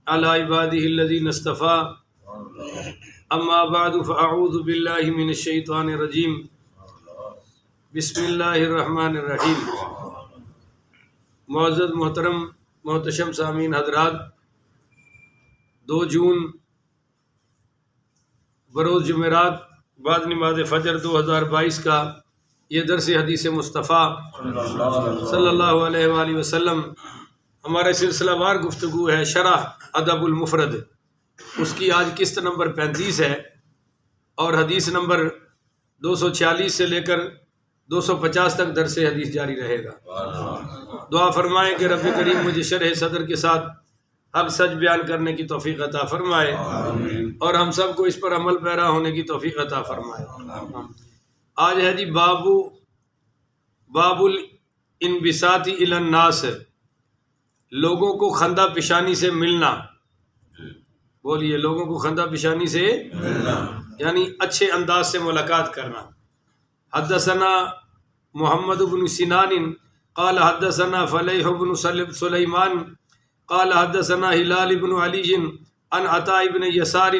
على عباده الذين اصطفى اما بعد فاعوذ بالله من الشیطان الرجیم بسم اللہ الرحمن الرحیم۔ معزز محترم محتشم سامعین حضرات، 2 جون بروز جمعرات بعد نماز فجر 2022 کا یہ درس حدیث مصطفیٰ صلی اللہ علیہ وآلہ وسلم ہمارے سلسلہ وار گفتگو ہے شرح ادب المفرد، اس کی آج قسط نمبر 35 ہے اور حدیث نمبر 246 سے لے کر 250 تک درس حدیث جاری رہے گا۔ دعا فرمائیں کہ رب کریم مجھے شرح صدر کے ساتھ حق سچ بیان کرنے کی توفیق عطا فرمائے اور ہم سب کو اس پر عمل پیرا ہونے کی توفیق عطا فرمائے۔ آج ہے جی باب الانبساط الی الناس، لوگوں کو خندہ پیشانی سے ملنا۔ بولیے، لوگوں کو خندہ پیشانی سے ملنا یعنی اچھے انداز سے ملاقات کرنا۔ حدثنا محمد بن سنان قال حدثنا فلیح بن سلیمان قال حدثنا ہلال بن علی عن عطاء بن یسار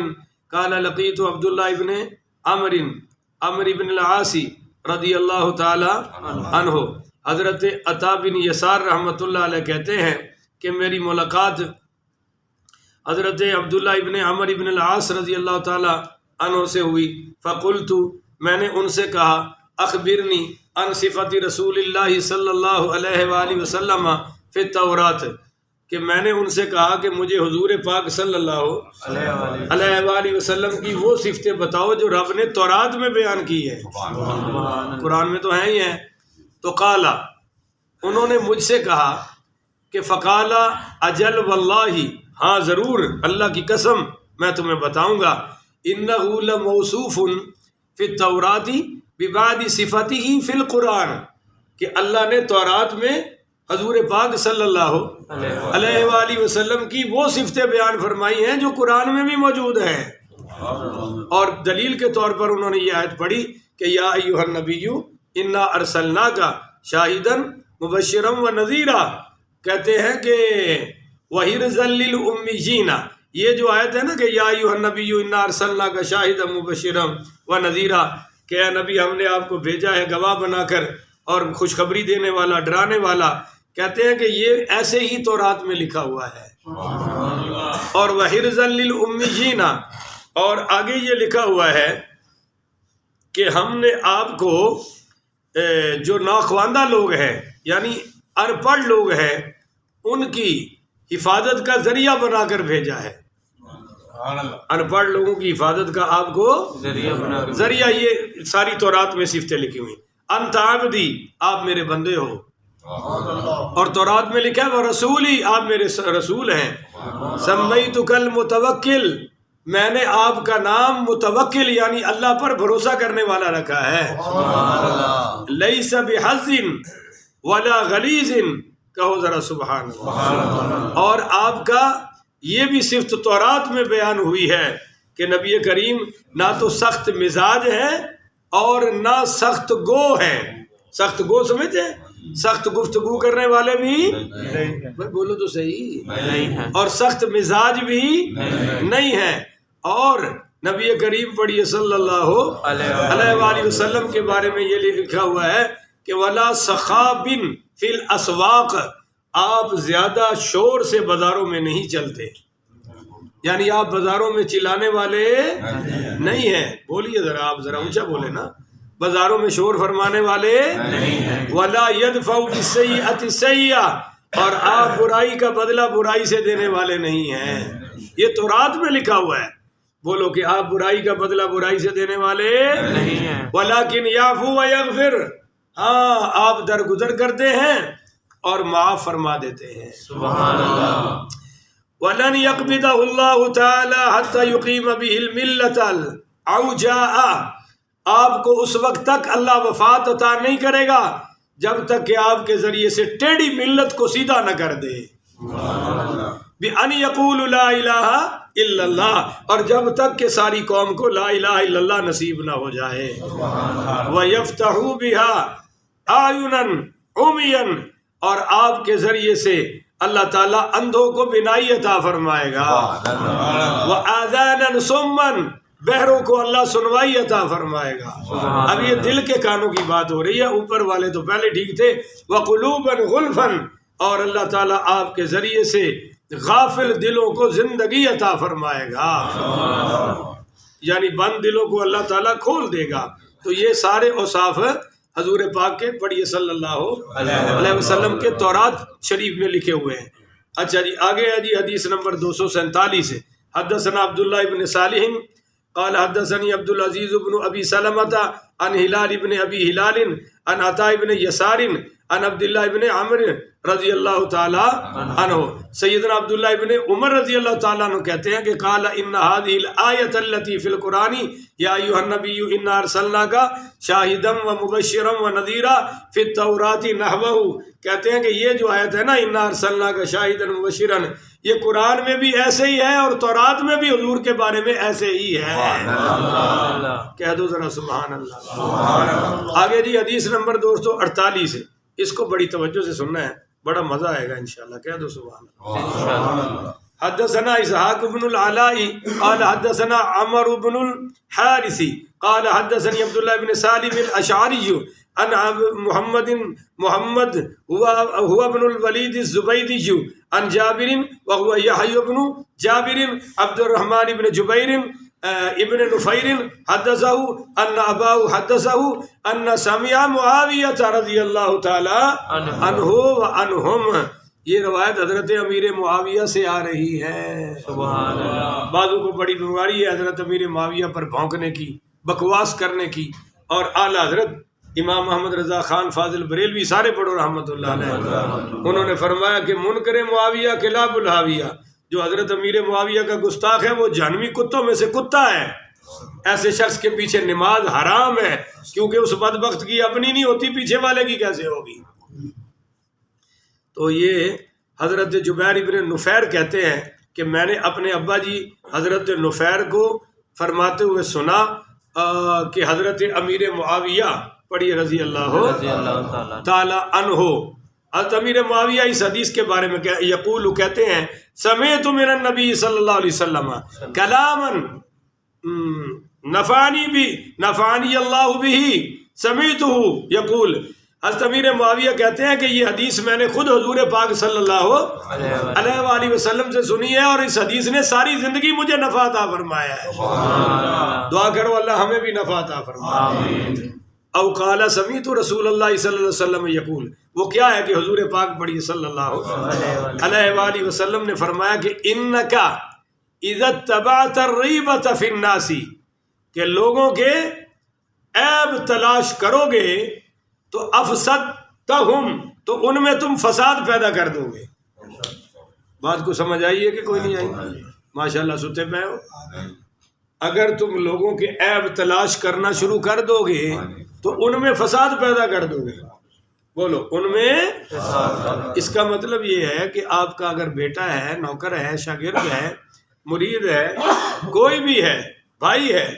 قال لقیت عبداللہ بن عمر بن العاص رضی اللہ تعالی عنہ۔ حضرت عطاء بن یسار رحمۃ اللہ علیہ کہتے ہیں کہ میری ملاقات حضرت عبداللہ ابن عمر ابن العاص رضی اللہ تعالی عنہ سے ہوئی۔ فقلت، میں نے ان سے کہا، اخبرنی عن صفت رسول اللہ صلی اللہ علیہ وآلہ وسلم فی التورات، کہ میں نے ان سے کہا کہ مجھے حضور پاک صلی اللہ علیہ وآلہ وسلم کی وہ صفتیں بتاؤ جو رب نے تورات میں بیان کی ہے، قرآن میں تو ہیں ہی ہیں۔ تو قالا، انہوں نے مجھ سے کہا کہ فقالا اجل واللہ، ہاں ضرور، اللہ کی قسم میں تمہیں بتاؤں گا۔ انہ لموصوف فی التورات ببعض صفاتہ فی القرآن، کہ اللہ نے تورات میں حضور پاک صلی اللہ علیہ وآلہ وسلم کی وہ صفتیں بیان فرمائی ہیں جو قرآن میں بھی موجود ہیں۔ اور دلیل کے طور پر انہوں نے یہ آیت پڑھی کہ یا ایھا النبی انا ارسلناک شاہدا مبشرا ونذیرا، کہتے ہیں کہ وَحِرْزًا لِّلْأُمِّيِّينَ، یہ جو آیت ہے نا کہ یا ایھا النبی انا ارسلناک شاہدا مبشرا ونذیرا، کہ اے نبی ہم نے آپ کو بھیجا ہے گواہ بنا کر اور خوشخبری دینے والا، ڈرانے والا۔ کہتے ہیں کہ یہ ایسے ہی تورات میں لکھا ہوا ہے۔ اور وَحِرْزًا لِّلْأُمِّيِّينَ، اور آگے یہ لکھا ہوا ہے کہ ہم نے آپ کو جو ناخواندہ لوگ ہیں یعنی ان پڑھ لوگ ہیں ان کی حفاظت کا ذریعہ بنا کر بھیجا ہے۔ ان پڑھ لوگوں کی حفاظت کا آپ کو ذریعہ، یہ ساری تورات میں صفتیں لکھی ہوئی۔ انت عبدی، آپ میرے بندے ہو، اور تورات میں لکھا ہے ورسولی، آپ میرے رسول ہیں۔ سمیتک المتوکل، میں نے آپ کا نام متوکل یعنی اللہ پر بھروسہ کرنے والا رکھا ہے۔ لیس بحظ ولا غلیظ، کہو ذرا سبحان اللہ۔ اور آپ کا یہ بھی صفت تورات میں بیان ہوئی ہے کہ نبی کریم نہ تو سخت مزاج ہے اور نہ سخت گو ہے۔ سخت گو سمجھتے ہیں؟ سخت گفتگو کرنے والے بھی بولو تو صحیح، اور سخت مزاج بھی نہیں ہے۔ اور نبی کریم پڑھیے صلی اللہ علیہ وآلہ وسلم کے بارے میں یہ لکھا ہوا ہے کہ ولا صخاب فی الاسواق، آپ زیادہ شور سے بازاروں میں نہیں چلتے، یعنی آپ بازاروں میں چلانے والے نہیں ہیں۔ بولیے ذرا، آپ ذرا اونچا بولے نا، بازاروں میں شور فرمانے والے ولا يدفع بالسیئۃ السیئۃ، اور آپ برائی کا بدلہ برائی سے دینے والے نہیں ہیں۔ یہ تورات میں لکھا ہوا ہے، بولو کہ آپ برائی کا بدلہ برائی سے دینے والے نہیں ہیں۔ ولکن یعفو ویغفر، ہاں آپ درگزر کرتے ہیں اور معاف فرما دیتے ہیں۔ سبحان اللہ۔ وَلَنْ يَقْبِضَهُ اللَّهُ تَعَالَى حَتَّى يُقِيمَ بِهِ الْمِلَّةَ الْعَوْجَاءَ، آپ کو اس وقت تک اللہ وفات عطا نہیں کرے گا جب تک کہ آپ کے ذریعے سے ٹیڑھی ملت کو سیدھا نہ کر دے۔ بِأَنْ يَقُولُ لَا إِلَهَ إِلَّا اللَّهُ، اور جب تک کہ ساری قوم کو لا الہ الا اللہ نصیب نہ ہو جائے۔ وَيَفْتَحُ بِهَا أَعْيُنًا عُمْيًا، اور آپ کے ذریعے سے اللہ تعالیٰ اندھوں کو بینائی عطا فرمائے گا، وآذانا صما بہروں کو اللہ سنوائی عطا فرمائے گا۔ اب یہ دل کے کانوں کی بات ہو رہی ہے، اوپر والے تو پہلے ٹھیک تھے۔ وقلوبا غلفا، اور اللہ تعالیٰ آپ کے ذریعے سے غافل دلوں کو زندگی عطا فرمائے گا، یعنی بند دلوں کو اللہ تعالیٰ کھول دے گا۔ تو یہ سارے اوصاف حضور پاک کے پڑھیے صلی اللہ علیہ وسلم کے تورات شریف میں لکھے ہوئے ہیں۔ اچھا جی آگے ہے جی حدیث نمبر 247 ہے۔ حدثنا عبداللہ ابن صالح قال حدثني عبد العزيز بن ابي سلمة عن هلال بن ابي هلال عن عطاء بن يسار عن عبد الله بن عمرو رضی اللہ تعالی عنہ۔ سیدنا عبداللہ ابن عمر رضی اللہ تعالیٰ عنہ کہتے ہیں کہ قال ان هذه الآية التي في القرآن يا أيها النبي إنا أرسلناك شاهدا ومبشرا ونذيرا في التوراة نحوه، کہتے ہیں کہ یہ جو آیت ہے نا انا ارسلناک شاہدا مبشرا، یہ قرآن میں بھی ایسے ہی ہے اور تورات میں بھی حضور کے بارے میں ایسے ہی ہے۔ کہہ دو ذرا سبحان اللہ۔ آگے جی حدیث نمبر 248 ہے، اس کو بڑی توجہ سے سننا ہے، بڑا مزہ آئے گا انشاءاللہ۔ کہہ دو سبحان اللہ۔ حدثنا اسحاق بن العلاء قال حدثنا عمر بن الحارث قال حدثني عبد الله بن سالم الاشعري عن محمد هو ابن الوليد الزبيدي عن جابر وهو يحيى بن جابر عبد الرحمن بن جبير ابن نفیر حدثه ان اباه حدثه ان سمع معاویہ رضی اللہ تعالی عنہ وعنہم، یہ روایت حضرت امیر معاویہ سے آ رہی ہے۔ سبحان اللہ۔ بعضوں کو بڑی بیماری ہے حضرت امیر معاویہ پر بھونکنے کی، بکواس کرنے کی، اور اعلیٰ حضرت امام محمد رضا خان فاضل بریلوی سارے پڑھو رحمۃ اللہ علیہ، انہوں نے فرمایا کہ منکر معاویہ کلاب الحاویہ، جو حضرت امیر معاویہ کا گستاخ ہے وہ جہنمی کتوں میں سے کتا ہے۔ ایسے شخص کے پیچھے نماز حرام ہے، کیونکہ اس بدبخت کی اپنی نہیں ہوتی، پیچھے والے کی کیسے ہوگی۔ تو یہ حضرت جبیر ابن نفیر کہتے ہیں کہ میں نے اپنے ابا جی حضرت نفیر کو فرماتے ہوئے سنا کہ حضرت امیر معاویہ پڑھی رضی اللہ تعالی عنہ، حضرت امیر معاویہ اس حدیث کے بارے میں یقول کہتے ہیں سمعت من النبی صلی اللہ علیہ وسلم کلاما نفعنی اللہ بہ سمعتہ یقول، حضرت امیر معاویہ کہتے ہیں کہ یہ حدیث میں نے خود حضور پاک صلی اللہ علیہ وآلہ وسلم سے سنی ہے، اور اس حدیث نے ساری زندگی مجھے نفع عطا فرمایا ہے۔ دعا کرو اللہ ہمیں بھی نفع عطا فرمائے۔ او قال سمیت رسول اللہ صلی اللہ علیہ وسلم یقول، وہ کیا ہے کہ حضور پاک پڑھی صلی اللہ علیہ وآلہ وسلم نے فرمایا کہ انک اذا اتبعت الریبۃ فی الناس، کہ لوگوں کے عیب تلاش کرو گے تو افسدتہم، تو ان میں تم فساد پیدا کر دو گے۔ بات کو سمجھ آئی ہے کہ کوئی نہیں آئی؟ ماشاءاللہ ستے پہ ہو۔ اگر تم لوگوں کے عیب تلاش کرنا شروع کر دو گے تو ان میں فساد پیدا کر دو گے۔ بولو ان میں، اس کا مطلب یہ ہے کہ آپ کا اگر بیٹا ہے، نوکر ہے، شاگرد ہے، مرید ہے، کوئی بھی ہے، بھائی ہے،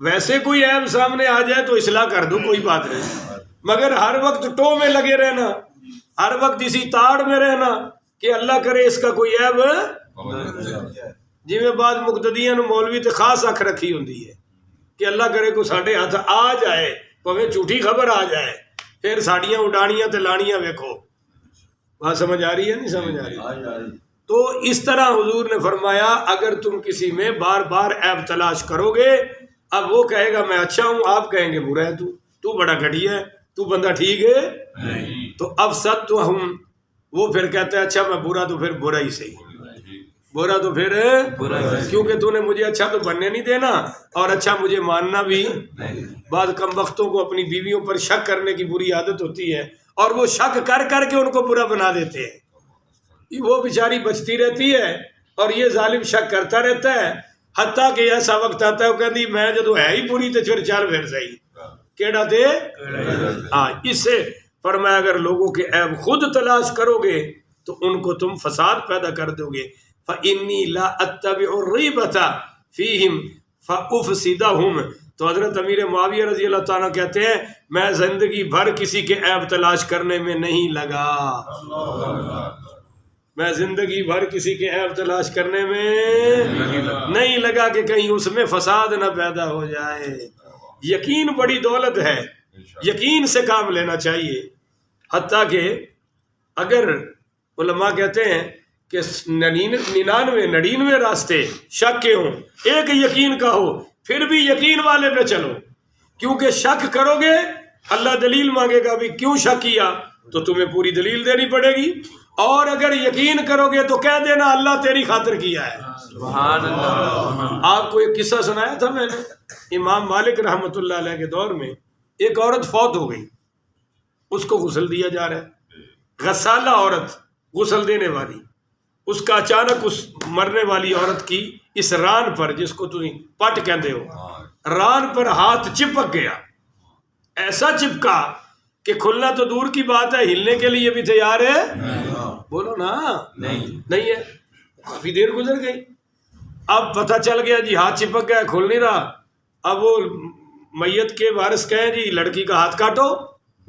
ویسے کوئی عیب سامنے آ جائے تو اصلاح کر دو، کوئی بات نہیں، مگر ہر وقت ٹو میں لگے رہنا، ہر وقت اسی تاڑ میں رہنا کہ اللہ کرے اس کا کوئی عیب، جی میں بعد مقتدیاں نو مولوی تے خاص اکھ رکھی ہوندی ہے کہ اللہ کرے کو ساڈے ہاتھ آ جائے، پویں جھوٹی خبر آ جائے، پھر ساڑیاں اڈانیاں تے لانیاں ویکھو۔ بات سمجھ آ رہی ہے نہیں سمجھ آ رہی؟ تو اس طرح حضور نے فرمایا اگر تم کسی میں بار بار عیب تلاش کرو گے، اب وہ کہے گا میں اچھا ہوں، آپ کہیں گے برا ہے، تو بڑا گھٹیا ہے، تو بندہ ٹھیک ہے، تو افسدتہم، وہ پھر کہتا ہے اچھا میں برا تو پھر برا ہی صحیح، برا تو پھر کیونکہ تو نے مجھے اچھا تو بننے نہیں دینا اور اچھا مجھے ماننا بھی۔ بعض کم وقتوں کو اپنی بیویوں پر شک کرنے کی بری عادت ہوتی ہے اور وہ شک کر کر کے ان کو برا بنا دیتے ہیں، وہ بیچاری بچتی رہتی ہے اور یہ ظالم شک کرتا رہتا ہے، حتیٰ کہ ایسا وقت آتا ہے وہ کہتی میں جدو ہے ہی بری تو پھر چل پھر صحیح کیڑا دے۔ ہاں، اس سے فرمایا اگر لوگوں کے عیب خود تلاش کرو گے تو ان کو تم فساد پیدا کر دو گے۔ فَإِنِّي لَا أَتَّبِعُ الرِّيبَةَ فِيهِمْ فَأُفْسِدَهُمْ، تو حضرت امیر معاویہ رضی اللہ تعالیٰ کہتے ہیں میں زندگی بھر کسی کے عیب تلاش کرنے میں نہیں لگا، میں زندگی بھر کسی کے عیب تلاش کرنے میں نہیں لگا کہ کہیں اس میں فساد نہ پیدا ہو جائے۔ یقین بڑی دولت ہے، یقین سے کام لینا چاہیے۔ حتیٰ کہ اگر علماء کہتے ہیں کہ 99 راستے شک کے ہوں، ایک یقین کا ہو، پھر بھی یقین والے پہ چلو، کیونکہ شک کرو گے اللہ دلیل مانگے گا بھی کیوں شک کیا، تو تمہیں پوری دلیل دینی پڑے گی، اور اگر یقین کرو گے تو کہہ دینا اللہ تیری خاطر کیا ہے۔ سبحان اللہ۔ آپ کو ایک قصہ سنایا تھا میں نے، امام مالک رحمۃ اللہ علیہ کے دور میں ایک عورت فوت ہو گئی، اس کو غسل دیا جا رہا ہے، غسالہ عورت، غسل دینے والی، اس کا اچانک اس مرنے والی عورت کی اس ران پر، جس کو تم پٹ کہتے ہو، ران پر ہاتھ چپک گیا، ایسا چپکا کہ کھلنا تو دور کی بات ہے، ہلنے کے لیے بھی تیار ہے؟ بولو نا، نہیں ہے۔ کافی دیر گزر گئی، اب پتہ چل گیا جی ہاتھ چپک گیا، کھل نہیں رہا۔ اب وہ میت کے وارث کہیں جی لڑکی کا ہاتھ کاٹو،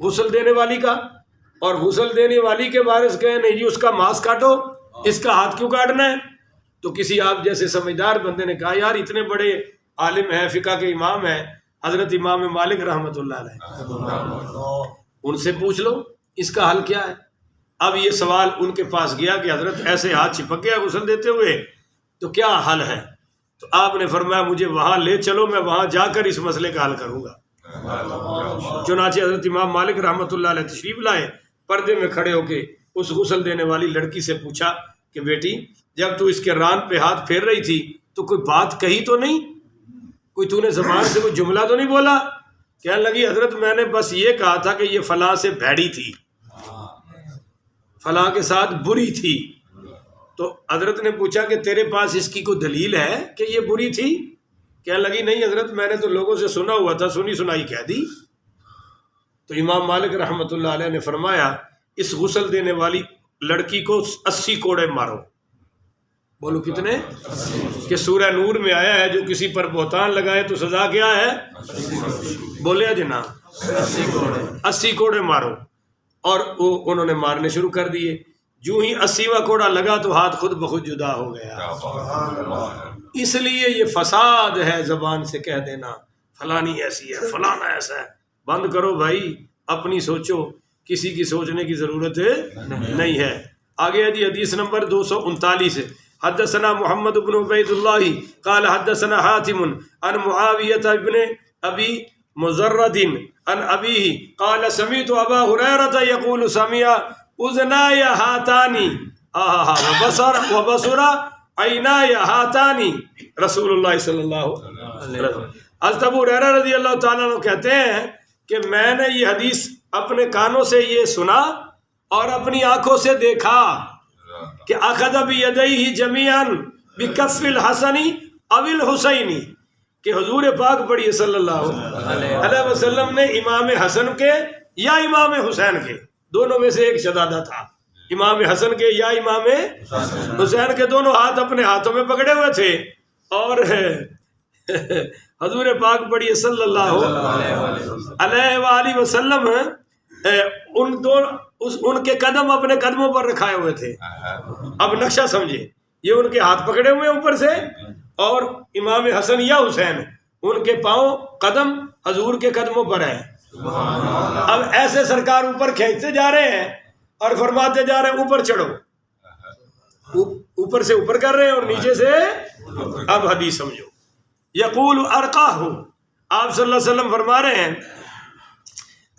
غسل دینے والی کا، اور غسل دینے والی کے وارث کہیں نہیں جی اس کا ماس کاٹو، اس کا ہاتھ کیوں کاٹنا ہے؟ تو کسی آپ جیسے سمجھدار بندے نے کہا یار اتنے بڑے عالم ہیں، فقہ کے امام ہیں، حضرت امام مالک رحمۃ اللہ علیہ، ان سے پوچھ لو اس کا حل کیا ہے۔ اب یہ سوال ان کے پاس گیا کہ حضرت ایسے ہاتھ چپک گیا غسل دیتے ہوئے، تو کیا حل ہے؟ تو آپ نے فرمایا مجھے وہاں لے چلو، میں وہاں جا کر اس مسئلے کا حل کروں گا۔ چنانچہ حضرت امام مالک رحمۃ اللہ علیہ تشریف لائے، پردے میں کھڑے ہو کے اس غسل دینے والی لڑکی سے پوچھا کہ بیٹی جب تو اس کے ران پہ ہاتھ پھیر رہی تھی تو کوئی بات کہی تو نہیں، کوئی تو نے زبان سے کوئی جملہ تو نہیں بولا؟ کہنے لگی حضرت میں نے بس یہ کہا تھا کہ یہ فلاں سے بھیڑی تھی، فلاں کے ساتھ بری تھی۔ تو حضرت نے پوچھا کہ تیرے پاس اس کی کوئی دلیل ہے کہ یہ بری تھی؟ کہنے لگی نہیں حضرت میں نے تو لوگوں سے سنا ہوا تھا، سنی سنائی کہہ دی۔ تو امام مالک رحمۃ اللہ علیہ نے فرمایا اس غسل دینے والی لڑکی کو 80 کوڑے مارو۔ بولو کتنے؟ کہ سورہ نور میں آیا ہے جو کسی پر بہتان لگائے تو سزا کیا ہے؟ بولے جنا 80 کوڑے مارو۔ اور انہوں نے مارنے شروع کر دیے، جو ہی 80واں کوڑا لگا تو ہاتھ خود بخود جدا ہو گیا۔ اس لیے یہ فساد ہے زبان سے کہہ دینا فلانی ایسی ہے فلانا ایسا ہے، بند کرو بھائی، اپنی سوچو، کسی کی سوچنے کی ضرورت نہیں ہے۔ آگے جی حدیث نمبر 239، حدثنا محمد بن عبید اللہ قال حدثنا حاتم عن معاویہ ابن ابی مزرد عن ابیہ قال سمعت ابا ہریرہ یقول سمع اذنای ہاتانی وبصر عینای ہاتانی رسول اللہ صلی اللہ علیہ وسلم۔ حضرت ابو ہریرہ رضی اللہ تعالیٰ عنہ کہتے ہیں کہ میں نے یہ حدیث اپنے کانوں سے یہ سنا اور اپنی آنکھوں سے دیکھا کہ اخذ بیدیہ جمیعا بکف الحسن او الحسین، کہ حضور پاک پڑھیے صلی اللہ علیہ وسلم نے امام حسن کے یا امام حسین کے، دونوں میں سے ایک شدادہ تھا، امام حسن کے یا امام حسین کے، دونوں ہاتھ اپنے ہاتھوں میں پکڑے ہوئے تھے، اور حضور پاک پڑھیے صلی اللہ علیہ وآلہ وسلم ان کے قدم اپنے قدموں پر رکھائے ہوئے تھے۔ اب نقشہ سمجھے، یہ ان کے ہاتھ پکڑے ہوئے اوپر سے، اور امام حسن یا حسین ان کے پاؤں قدم حضور کے قدموں پر ہیں۔ اب ایسے سرکار اوپر کھینچتے جا رہے ہیں اور فرماتے جا رہے ہیں اوپر چڑھو، اوپر سے اوپر کر رہے ہیں اور نیچے سے۔ اب حدیث سمجھو، یقول ارقاہ، آپ صلی اللہ علیہ وسلم فرما رہے ہیں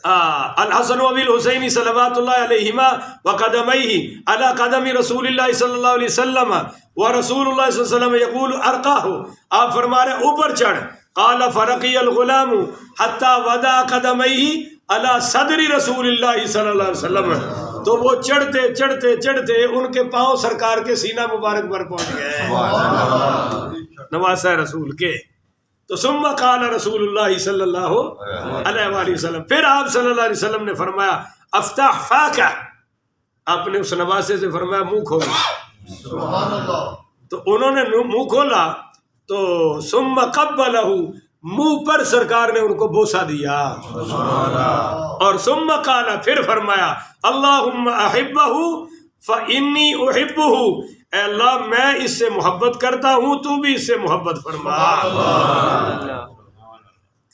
الحسن و الحسین صلوات اللہ علیہما وقدمیہ علی قدم رسول اللہ صلی اللہ علیہ وسلم ورسول اللہ صلی اللہ علیہ وسلم یقول ارقاہ، آپ فرما رہے ہیں اوپر چڑھ۔ قال فرقی الغلام حتی وضع قدمیہ علی صدر رسول اللہ صلی اللہ علیہ وسلم، تو وہ چڑھتے چڑھتے چڑھتے ان کے پاؤں سرکار کے سینہ مبارک پر پہنچ گئے، نواسہ رسول کے۔ تو ثم قال رسول اللہ صلی اللہ علیہ وآلہ وسلم، پھر آپ صلی اللہ علیہ وسلم نے فرمایا افتح فاک، آپ نے اس نواسے سے فرمایا منہ کھولا، تو انہوں نے منہ کھولا تو ثم قبلہ، منہ پر سرکار نے ان کو بوسہ دیا، اور ثم قال، پھر فرمایا اللہم احبہ فإنی احبہ، اے اللہ میں اس سے محبت کرتا ہوں، تو بھی اس سے محبت فرما۔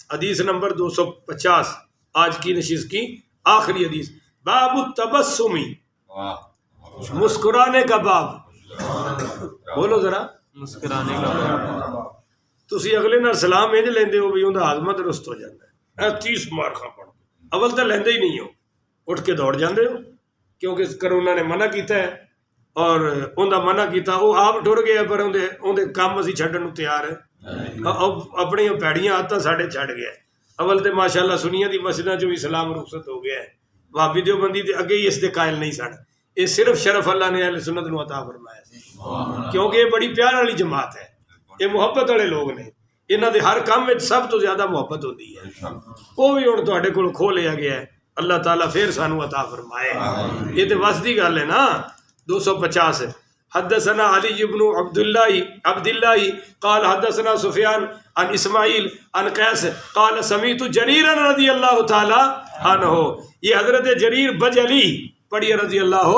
حدیث نمبر 250 آج کی نشست کی آخری حدیث، باب التبسمی، مسکرانے کا باب۔ بولو ذرا، مسکرانے کا۔ تسی اگلے نال سلام انج لیندے ہو بھی اوندا ہاضمہ درست ہو جاندا ہے، 30 مار کھا پڑ اول تو لیندے ہی نہیں ہو، اٹھ کے دوڑ جاندے ہو، کیونکہ کرونا نے منع کیتا ہے اور اوندا منع کیتا، وہ آپ ٹر گیا پر اندے کام اسی چھڈن نوں تیار ہے، اپنی پیڑیاں عادتاں ساڈے چھڈ گیا۔ اول تے ماشاءاللہ سنیاں دی مسجداں چوں بھی سلام رخصت ہو گیا ہے، وہابی دیوبندی تے اگے ہی اس دے قائل نہیں سن، یہ صرف شرف اللہ نے اہل سنت نو عطا فرمایا سی، کیونکہ یہ بڑی پیار والی جماعت ہے، یہ محبت والے لوگ نے، انہاں دے ہر کام وچ سب تو زیادہ محبت ہوندی ہے، وہ بھی ہن تہاڈے کول کھو لیا گیا ہے، اللہ تعالیٰ پھر سانو عطا فرمائے۔ یہ تے وس دی گل ہے نا۔ 250 حدثنا علی بن عبد اللہ قال حدثنا سفیان عن اسماعیل عن قیس قال سمیت جریر رضی اللہ تعالی عنہ، یہ حضرت جریر بجلی پڑھیے رضی اللہ،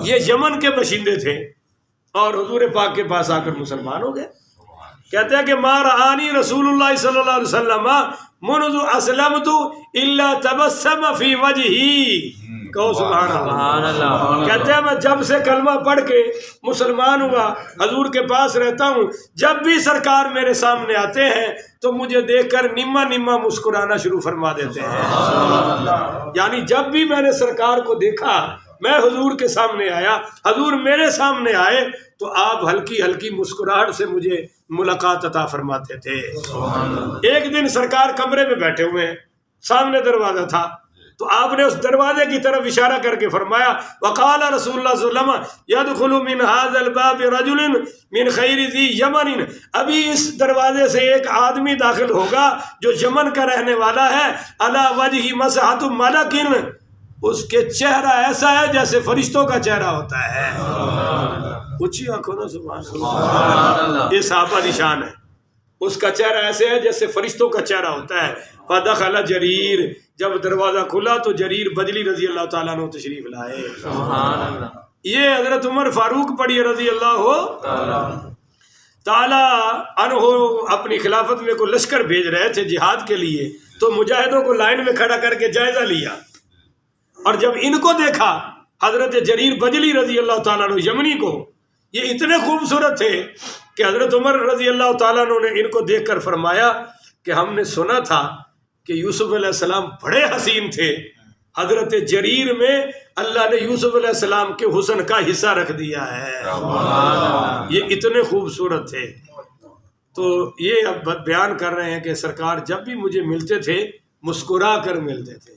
یہ یمن کے باشندے تھے اور حضور پاک کے پاس آ کر مسلمان ہو گئے۔ کہتے ہیں کہ ما رآنی رسول اللہ صلی اللہ علیہ وسلم منذ اسلمت الا تبسم فی وجہی، کہو سبحان اللہ۔ کہتے ہیں میں جب سے کلمہ پڑھ کے مسلمان ہوا، حضور کے پاس رہتا ہوں، جب بھی سرکار میرے سامنے آتے ہیں تو مجھے دیکھ کر نما نما مسکرانا شروع فرما دیتے ہیں، یعنی جب بھی میں نے سرکار کو دیکھا، میں حضور کے سامنے آیا، حضور میرے سامنے آئے تو آپ ہلکی ہلکی مسکراہٹ سے مجھے ملاقات عطا فرماتے تھے۔ ایک دن سرکار کمرے میں بیٹھے ہوئے ہیں، سامنے دروازہ تھا، تو آپ نے اس دروازے کی طرف اشارہ کر کے فرمایا، وقال رسول اللہ صلی اللہ علیہ وسلم يدخل من هذا الباب رجل من خیر ذی یمن، ابھی اس دروازے سے ایک آدمی داخل ہوگا جو یمن کا رہنے والا ہے، علی وجہ مسحۃ ملک، اس کے چہرہ ایسا ہے جیسے فرشتوں کا چہرہ ہوتا ہے۔ اونچی آنکھوں نا سبحان اللہ، یہ صحابہ کی شان ہے، اس کا چہرہ ایسے ہے جیسے فرشتوں کا چہرہ ہوتا ہے۔ فدخل جریر، جب دروازہ کھلا تو جریر بجلی رضی اللہ تعالیٰ عنہ تشریف لائے۔ سبحان اللہ۔ یہ حضرت عمر فاروق پڑھی رضی اللہ تعالیٰ عنہ اپنی خلافت میں کوئی لشکر بھیج رہے تھے جہاد کے لیے، تو مجاہدوں کو لائن میں کھڑا کر کے جائزہ لیا، اور جب ان کو دیکھا حضرت جریر بجلی رضی اللہ تعالیٰ عنہ یمنی کو، یہ اتنے خوبصورت تھے کہ حضرت عمر رضی اللہ تعالیٰ عنہ نے ان کو دیکھ کر فرمایا کہ ہم نے سنا تھا کہ یوسف علیہ السلام بڑے حسین تھے، حضرت جریر میں اللہ نے یوسف علیہ السلام کے حسن کا حصہ رکھ دیا ہے، یہ اتنے خوبصورت تھے۔ تو یہ اب بیان کر رہے ہیں کہ سرکار جب بھی مجھے ملتے تھے مسکرا کر ملتے تھے،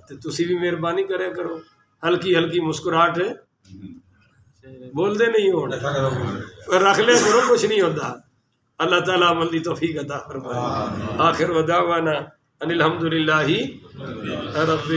تو تسی بھی مہربانی کرے کرو، ہلکی ہلکی مسکراہٹ ہے، بول دے نہیں ہو رکھ لے کرو، کچھ نہیں ہوتا۔ اللہ تعالیٰ عمل دی توفیق عطا فرمائے۔ آخر ودعوانا ان الحمدللہ رب